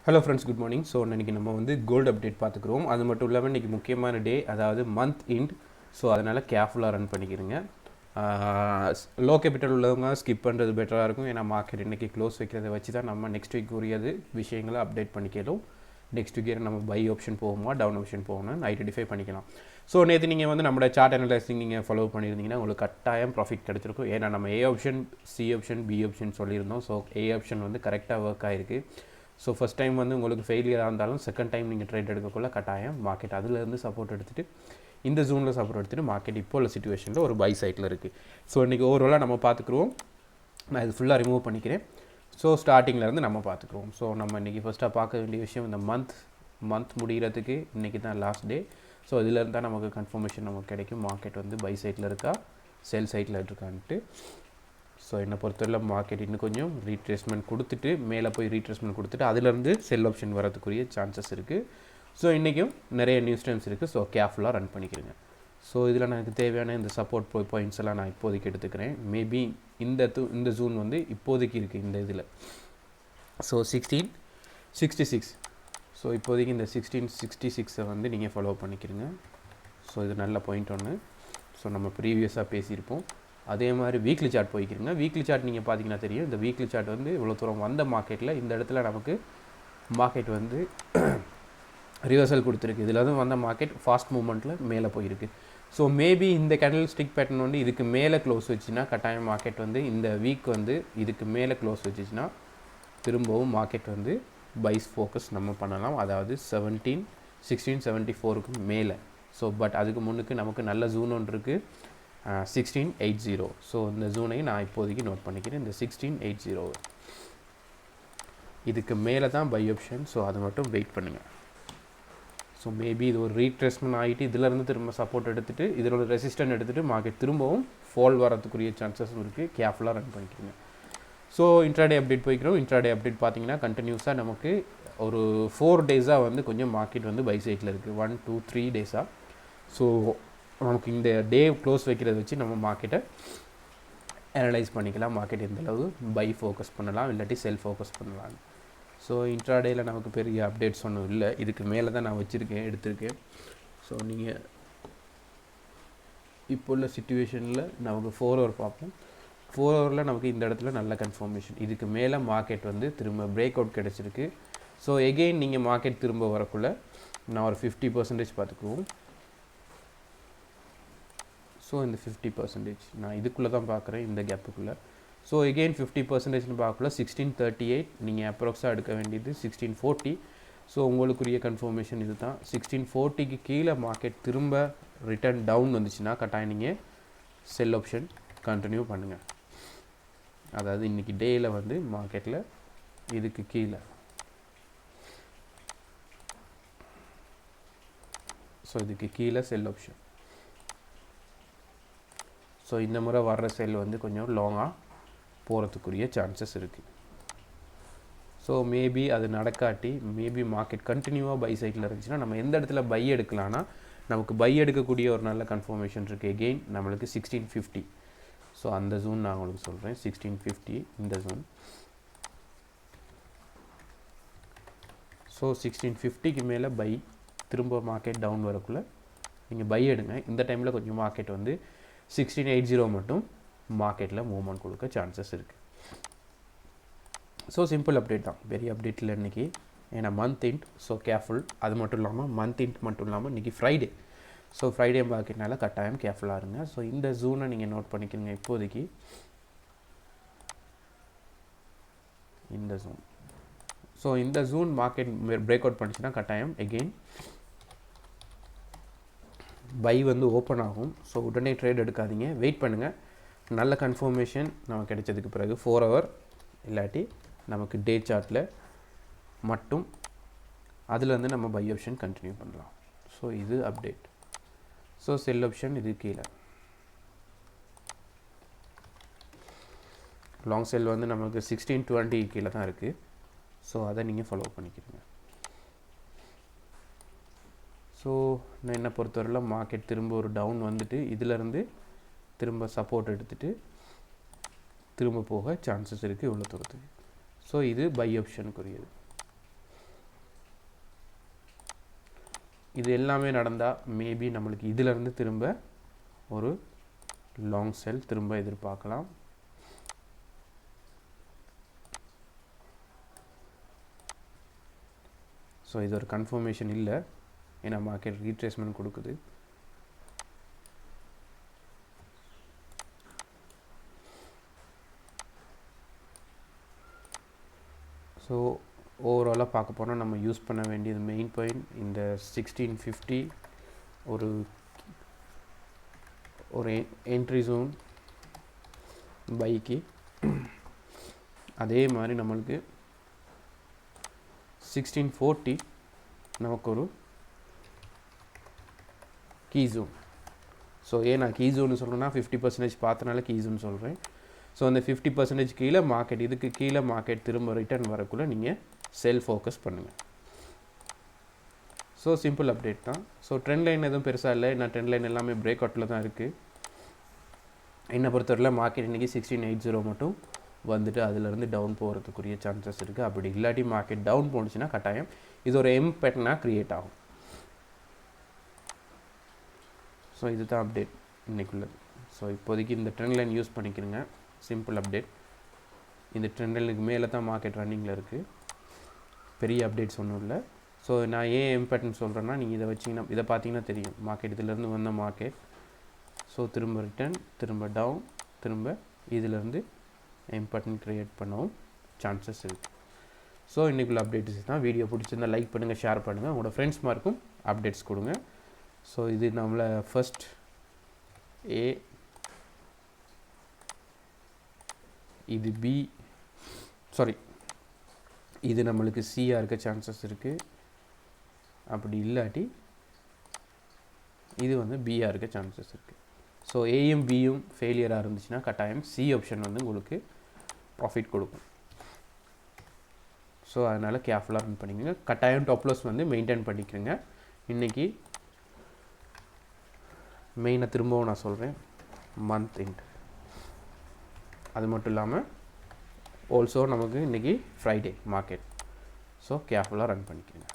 Hello friends, good morning. So இன்னைக்கு நம்ம வந்து கோல்ட் அப்டேட் பார்த்துக்கிறோம். அது மட்டும் இல்லாமல் இன்னைக்கு முக்கியமான டே, அதாவது மந்த் எண்ட். ஸோ அதனால் கேர்ஃபுல்லாக ரன் பண்ணிக்கிறங்க. லோ கேபிட்டல் உள்ளவங்க ஸ்கிப் பண்ணுறது பெட்டராக இருக்கும். ஏன்னா மார்க்கெட் இன்றைக்கி க்ளோஸ் வைக்கிறத வச்சு தான் நம்ம நெக்ஸ்ட் வீக் உரியது விஷயங்களை அப்டேட் பண்ணிக்கிறோம். நெக்ஸ்ட் வீக் நம்ம பை ஆப்ஷன் போகுமா டவுன் ஆப்ஷன் போகணும்னு ஐடென்டிஃபை பண்ணிக்கலாம். ஸோ நேற்று நீங்கள் வந்து நம்மளோட சார்ட் அனலைசிங் நீங்கள் ஃபாலோ பண்ணியிருந்தீங்கன்னா உங்களுக்கு கட்டாயம் ப்ராஃபிட் கிடச்சிருக்கும். ஏன்னா நம்ம A option, C option, B option சொல்லியிருந்தோம். ஸோ ஏ ஆப்ஷன் வந்து கரெக்டாக ஒர்க் ஆகிருக்கு. ஸோ ஃபஸ்ட் டைம் வந்து உங்களுக்கு ஃபெயிலியராக இருந்தாலும் செகண்ட் டைம் நீங்கள் ட்ரேட் எடுக்கக்குள்ள கட்டாயம் மார்க்கெட் அதிலேருந்து சப்போர்ட் எடுத்துகிட்டு இந்த ஜூனில் சப்போர்ட் எடுத்துகிட்டு மார்க்கெட் இப்போ உள்ள சிச்சுவேஷனில் ஒரு பை சைட்டில் இருக்குது. ஸோ இன்றைக்கி ஓவராலாக நம்ம பார்த்துக்குருவோம். நான் இது ஃபுல்லாக ரிமூவ் பண்ணிக்கிறேன். ஸோ ஸ்டார்டிங்லேருந்து நம்ம பார்த்துக்குருவோம். ஸோ நம்ம இன்றைக்கி ஃபஸ்ட்டாக பார்க்க வேண்டிய விஷயம் இந்த மந்த் முடிகிறதுக்கு இன்றைக்கி தான் லாஸ்ட் டே. ஸோ இதிலேருந்து தான் நமக்கு கன்ஃபர்மேஷன் நமக்கு கிடைக்கும் மார்க்கெட் வந்து பை சைட்டில் இருக்கா செல் சைட்டில் இருக்கான்ட்டு. ஸோ என்னை பொறுத்தவரை மார்க்கெட் இன்னும் கொஞ்சம் ரீட்ரேஸ்மெண்ட் கொடுத்துட்டு மேலே போய் ரீட்ரேஸ்மெண்ட் கொடுத்துட்டு அதிலேருந்து செல் ஆப்ஷன் வரதுக்குரிய சான்சஸ் இருக்குது. ஸோ இன்றைக்கும் நிறைய நியூஸ் டைம்ஸ் இருக்குது. ஸோ கேர்ஃபுல்லாக ரன் பண்ணிக்கிறேங்க. ஸோ இதில் எனக்கு தேவையான இந்த சப்போர்ட் பாயிண்ட்ஸ் எல்லாம் நான் இப்போதைக்கு எடுத்துக்கிறேன். மேபி இந்த ஜூன் வந்து இப்போதைக்கு இருக்குது இந்த இதில். ஸோ 1666. ஸோ இப்போதைக்கு இந்த 1666 வந்து நீங்கள் ஃபாலோ பண்ணிக்கிறீங்க. ஸோ இது நல்ல பாயிண்ட் ஒன்று. ஸோ நம்ம ப்ரீவியஸாக பேசியிருப்போம். அதே மாதிரி வீக்லி சார்ட் போய்க்கிறீங்க. வீக்லி சார்ட் நீங்கள் பார்த்தீங்கன்னா தெரியும். இந்த வீக்லி சார்ட் வந்து இவ்வளோ தூரம் வந்த மார்க்கெட்டில் இந்த இடத்துல நமக்கு மார்க்கெட் வந்து ரிவர்சல் கொடுத்துருக்கு. இதில் வந்து வந்த மார்க்கெட் ஃபாஸ்ட் மூவ்மெண்ட்டில் மேலே போயிருக்கு. ஸோ மேபி இந்த கேண்டில் ஸ்டிக் பேட்டர்ன் வந்து இதுக்கு மேலே க்ளோஸ் வச்சுன்னா கட்டாயம் மார்க்கெட் வந்து இந்த வீக் வந்து இதுக்கு மேலே க்ளோஸ் வச்சுச்சுன்னா திரும்பவும் மார்க்கெட் வந்து பைஸ் ஃபோக்கஸ் நம்ம பண்ணலாம். அதாவது 1674க்கு மேலே. ஸோ பட் அதுக்கு முன்னுக்கு நமக்கு நல்ல ஜூன் ஒன்று இருக்குது, 1680. ஸோ இந்த ஜூனை நான் இப்போதைக்கு நோட் பண்ணிக்கிறேன். இந்த 1680 இதுக்கு மேலே தான் பை ஆப்ஷன். ஸோ அது மட்டும் வெயிட் பண்ணுங்கள். ஸோ மேபி இது ஒரு ரீட்ரேஸ்மெண்ட் ஆகிட்டு இதிலேருந்து திரும்ப சப்போர்ட் எடுத்துகிட்டு இதோட ரெசிஸ்டன்ட் எடுத்துகிட்டு மார்க்கெட் திரும்பவும் ஃபால் வரதுக்குரிய சான்சஸும் இருக்குது. கேர்ஃபுல்லாக ரன் பண்ணிக்கிறீங்க. ஸோ இன்ட்ராடே அப்டேட் போய்க்கிறோம். இன்ட்ராடே அப்டேட் பார்த்தீங்கன்னா கண்டினியூஸாக நமக்கு ஒரு 4 டேஸாக வந்து கொஞ்சம் மார்க்கெட் வந்து பை சைட்டில் இருக்குது. 1 2 3 டேஸாக. ஸோ நமக்கு இந்த டே க்ளோஸ் வைக்கிறத வச்சு நம்ம மார்க்கெட்டை அனலைஸ் பண்ணிக்கலாம். மார்க்கெட் எந்தளவு பை ஃபோக்கஸ் பண்ணலாம் இல்லாட்டி செல் ஃபோக்கஸ் பண்ணலாம். ஸோ இன்ட்ராடேயில் நமக்கு பெரிய அப்டேட்ஸ் ஒன்றும் இல்லை. இதுக்கு மேலே தான் நான் எடுத்திருக்கேன். ஸோ நீங்கள் இப்போ உள்ள சிச்சுவேஷனில் நமக்கு 4 ஹவர் பார்ப்போம். 4 ஹவரில் நமக்கு இந்த இடத்துல நல்ல கன்ஃபர்மேஷன். இதுக்கு மேலே மார்க்கெட் வந்து திரும்ப பிரேக் அவுட் கிடச்சிருக்கு. ஸோ எகெயின் நீங்கள் மார்க்கெட் திரும்ப வரக்குள்ளே நான் ஒரு 50% பார்த்துக்குவோம். ஸோ இந்த 50% நான் இதுக்குள்ளே தான் பார்க்குறேன், இந்த கேப்புக்குள்ளே. ஸோ எகெயின் 50%ன்னு பார்க்கல 1638. நீங்கள் அப்ராக்ஸாக எடுக்க வேண்டியது 1640. ஸோ உங்களுக்குரிய கன்ஃபர்மேஷன் இது தான். 1640க்கு கீழே மார்க்கெட் திரும்ப ரிட்டர்ன் டவுன் வந்துச்சுன்னா கட்டாயம் நீங்கள் செல் ஆப்ஷன் கண்டினியூ பண்ணுங்கள். அதாவது இன்றைக்கி டேயில் வந்து மார்க்கெட்டில் இதுக்கு கீழே. ஸோ இதுக்கு கீழே செல் ஆப்ஷன். ஸோ இந்த முறை வர்ற செல் வந்து கொஞ்சம் லாங்காக போகிறதுக்குரிய சான்சஸ் இருக்குது. ஸோ மேபி அது நடக்காட்டி மேபி மார்க்கெட் கண்டினியூவாக பை சைட்டில் இருந்துச்சுன்னா நம்ம எந்த இடத்துல பை எடுக்கலான்னா நமக்கு பை எடுக்கக்கூடிய ஒரு நல்ல கன்ஃபர்மேஷன் இருக்குது. எகெயின் நம்மளுக்கு 1650. ஸோ அந்த ஜூன் நான் உங்களுக்கு சொல்கிறேன். 1650 இந்த ஜூன். ஸோ 1650க்கு மேலே பை திரும்ப மார்க்கெட் டவுன் வரக்குள்ளே நீங்கள் பை எடுங்க. இந்த டைமில் கொஞ்சம் மார்க்கெட் வந்து 1680 மட்டும் மார்க்கெட்டில் மூவ்மெண்ட் கொடுக்க சான்சஸ் இருக்குது. ஸோ சிம்பிள் அப்டேட் தான், பெரிய அப்டேட்டில் இன்றைக்கி. ஏன்னா மந்த் எண்ட். So careful. அது மட்டும் இல்லாமல் மந்த் எண்ட் மட்டும் இல்லாமல் இன்றைக்கி ஃப்ரைடே. ஸோ ஃப்ரைடே மார்க்கெட்னால கட்டாயம் கேர்ஃபுல்லாக இருங்க. ஸோ இந்த ஜூனை நீங்கள் நோட் பண்ணிக்கிறீங்க இப்போதைக்கு. இந்த ஜூன். ஸோ இந்த ஜூன் மார்க்கெட் பிரேக் அவுட் பண்ணிச்சுன்னா கட்டாயம் எகெயின் பை வந்து ஓப்பன் ஆகும். ஸோ உடனே ட்ரேட் எடுக்காதீங்க, வெயிட் பண்ணுங்கள். நல்ல கன்ஃபர்மேஷன் நமக்கு கிடைச்சதுக்கு பிறகு 4 ஹவர் இல்லாட்டி நமக்கு டே சார்ட்டில் மட்டும் அதில் நம்ம பை ஆப்ஷன் கண்டினியூ பண்ணலாம். ஸோ இது அப்டேட். ஸோ செல் ஆப்ஷன் இது கீழே. லாங் செல் வந்து நமக்கு 1620 கீழே தான் இருக்குது. ஸோ அதை நீங்கள் ஃபாலோ பண்ணிக்கிறீங்க. ஸோ நான் என்ன பொறுத்தவரையில் மார்க்கெட் திரும்ப ஒரு டவுன் வந்துட்டு இதிலேருந்து திரும்ப சப்போர்ட் எடுத்துகிட்டு திரும்ப போக சான்சஸ் இருக்குது இவ்வளோ தூரத்துக்கு. ஸோ இது பை ஆப்ஷனுக்குரியது. இது எல்லாமே நடந்தால் மேபி நம்மளுக்கு இதிலேருந்து திரும்ப ஒரு லாங் செல் திரும்ப எதிர்பார்க்கலாம். ஸோ இது ஒரு கன்ஃபர்மேஷன் இல்லை, ஏன்னா மார்க்கெட் ரீட்ரேஸ்மெண்ட் கொடுக்குது. ஸோ ஓவராலாக பார்க்க போனால் நம்ம யூஸ் பண்ண வேண்டியது மெயின் பாயிண்ட் இந்த 1650 ஒரு என்ட்ரி ஜோன் பைக்கு. அதே மாதிரி நம்மளுக்கு 1640 நமக்கு ஒரு கீ ஜோன். ஸோ ஏன் நான் கீ ஜோன்னு சொல்கிறேன்னா 50% பார்த்தனால கீ ஜோன் சொல்கிறேன். ஸோ அந்த 50% கீழே மார்க்கெட், இதுக்கு கீழே மார்க்கெட் திரும்ப ரிட்டர்ன் வரக்குள்ளே நீங்கள் செல் ஃபோக்கஸ் பண்ணுங்கள். ஸோ சிம்பிள் அப்டேட் தான். ஸோ ட்ரெண்ட் லைன் எதுவும் பெருசாக இல்லை, நான் ட்ரெண்ட் லைன் எல்லாமே பிரேக் அவுட்டில் தான் இருக்குது. என்னை பொறுத்தவரையில் மார்க்கெட் இன்றைக்கி 1680 மட்டும் வந்துட்டு அதிலேருந்து டவுன் போகிறதுக்குரிய சான்சஸ் இருக்குது. அப்படி இல்லாட்டி மார்க்கெட் டவுன் போணுச்சுன்னா கட்டாயம் இது ஒரு எம் பேட்டர்னாக க்ரியேட் ஆகும். ஸோ இதுதான் அப்டேட் இன்றைக்குள்ளது. ஸோ இப்போதைக்கு இந்த ட்ரெண்ட் லைன் யூஸ் பண்ணிக்கிறேங்க. Simple update. இந்த ட்ரெண்ட் லைனுக்கு மேலே தான் மார்க்கெட் ரன்னிங்கில் இருக்குது, பெரிய அப்டேட்ஸ் ஒன்றும் இல்லை. ஸோ நான் ஏன் எம் பேட்டர்ன் சொல்கிறேன்னா, நீங்கள் இதை வச்சிங்கன்னா இதை பார்த்தீங்கன்னா தெரியும் மார்க்கெட் இதிலேருந்து வந்த மார்க்கெட். ஸோ திரும்ப ரிட்டர்ன், திரும்ப டவுன், திரும்ப இதிலேருந்து எம் பேட்டர்ன் க்ரியேட் பண்ணவும் சான்சஸ் இருக்குது. ஸோ இன்றைக்குள்ள அப்டேட்ஸ் தான். வீடியோ பிடிச்சிருந்தால் லைக் பண்ணுங்கள், ஷேர் பண்ணுங்கள், உங்களோட ஃப்ரெண்ட்ஸ் மார்க்கும் அப்டேட்ஸ் கொடுங்க. ஸோ இது நம்மளை ஃபர்ஸ்ட் ஏ, இது பி, சாரி இது நம்மளுக்கு சியாக இருக்க சான்சஸ் இருக்குது. அப்படி இல்லாட்டி இது வந்து பியாக இருக்க சான்சஸ் இருக்குது. ஸோ ஏயும் பியும் ஃபெயிலியராக இருந்துச்சுன்னா கட்டாயம் சி ஆப்ஷன் வந்து உங்களுக்கு ப்ராஃபிட் கொடுக்கும். ஸோ அதனால் கேர்ஃபுல்லாக ரன் பண்ணிக்கோங்க. கட்டாயம் டாப் லாஸ் வந்து மெயின்டைன் பண்ணிக்கிறேங்க. இன்றைக்கி மெயினாக திரும்பவும் நான் சொல்கிறேன், மந்த் எண்ட். அது மட்டும் இல்லாமல் ஆல்சோ நமக்கு இன்றைக்கி ஃப்ரைடே மார்க்கெட். ஸோ கேர்ஃபுல்லாக ரன் பண்ணிக்கிறேங்க.